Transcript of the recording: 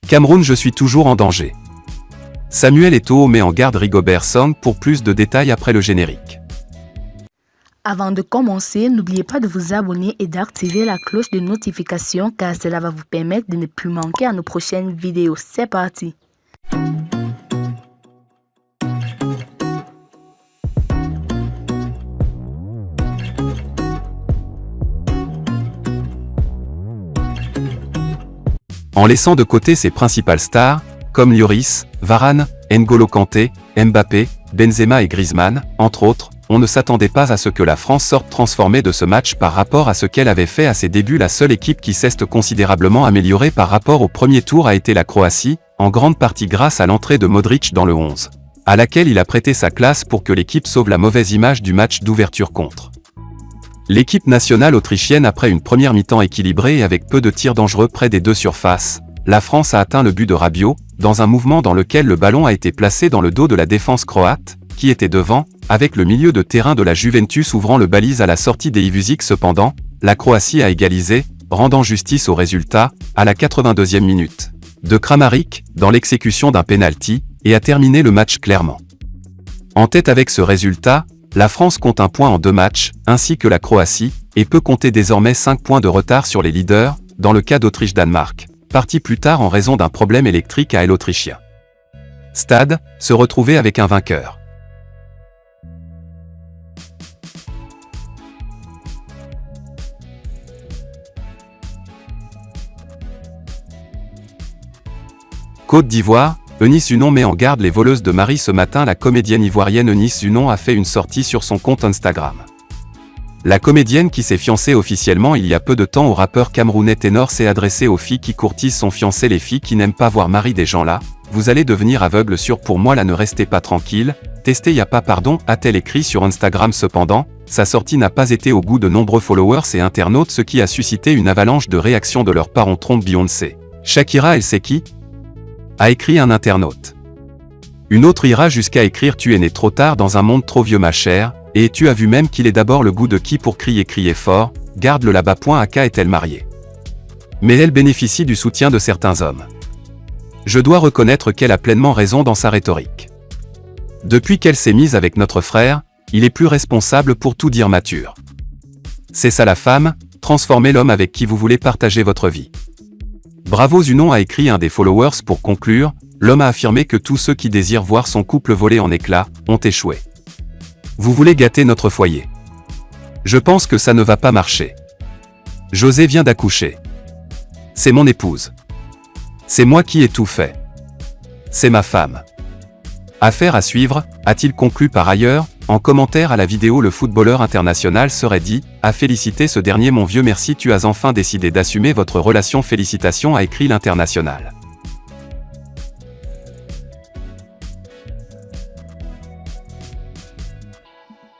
Cameroun, je suis toujours en danger. Samuel Eto'o met en garde Rigobert Song pour plus de détails après le générique. Avant de commencer, n'oubliez pas de vous abonner et d'activer la cloche de notification car cela va vous permettre de ne plus manquer à nos prochaines vidéos. C'est parti! En laissant de côté ses principales stars, comme Lloris, Varane, N'Golo Kanté, Mbappé, Benzema et Griezmann, entre autres, on ne s'attendait pas à ce que la France sorte transformée de ce match par rapport à ce qu'elle avait fait à ses débuts. La seule équipe qui s'est considérablement améliorée par rapport au premier tour a été la Croatie, en grande partie grâce à l'entrée de Modric dans le 11, à laquelle il a prêté sa classe pour que l'équipe sauve la mauvaise image du match d'ouverture contre l'équipe nationale autrichienne. Après une première mi-temps équilibrée et avec peu de tirs dangereux près des deux surfaces, la France a atteint le but de Rabiot, dans un mouvement dans lequel le ballon a été placé dans le dos de la défense croate, qui était devant, avec le milieu de terrain de la Juventus ouvrant le balise à la sortie des Ivuzic. Cependant, la Croatie a égalisé, rendant justice au résultat, à la 82e minute, de Kramaric, dans l'exécution d'un penalty, et a terminé le match clairement en tête. Avec ce résultat, la France compte 1 point en 2 matchs, ainsi que la Croatie, et peut compter désormais 5 points de retard sur les leaders, dans le cas d'Autriche-Danemark, parti plus tard en raison d'un problème électrique à l'Autrichien Stade, se retrouver avec un vainqueur. Côte d'Ivoire, Eunice Unon met en garde les voleuses de Marie. Ce matin, la comédienne ivoirienne Eunice Unon a fait une sortie sur son compte Instagram. La comédienne, qui s'est fiancée officiellement il y a peu de temps au rappeur camerounais Ténor, s'est adressée aux filles qui courtisent son fiancé. Les filles qui n'aiment pas voir Marie des gens là, vous allez devenir aveugle sur pour moi là, ne restez pas tranquille, testez y a pas pardon, a-t-elle écrit sur Instagram. Cependant, sa sortie n'a pas été au goût de nombreux followers et internautes, ce qui a suscité une avalanche de réactions de leur parents trompe Beyoncé. Shakira, elle sait qui ? A écrit un internaute. Une autre ira jusqu'à écrire: tu es né trop tard dans un monde trop vieux ma chère, et tu as vu même qu'il est d'abord le goût de qui pour crier fort, garde-le là-bas. AK est-elle mariée? Mais elle bénéficie du soutien de certains hommes. Je dois reconnaître qu'elle a pleinement raison dans sa rhétorique. Depuis qu'elle s'est mise avec notre frère, il est plus responsable pour tout dire mature. C'est ça la femme, transformez l'homme avec qui vous voulez partager votre vie. Bravo Zunon, a écrit un des followers. Pour conclure, l'homme a affirmé que tous ceux qui désirent voir son couple voler en éclats ont échoué. Vous voulez gâter notre foyer. Je pense que ça ne va pas marcher. José vient d'accoucher. C'est mon épouse. C'est moi qui ai tout fait. C'est ma femme. Affaire à suivre, a-t-il conclu. Par ailleurs, en commentaire à la vidéo, le footballeur international serait dit, a félicité ce dernier: mon vieux merci, tu as enfin décidé d'assumer votre relation, félicitations, a écrit l'international.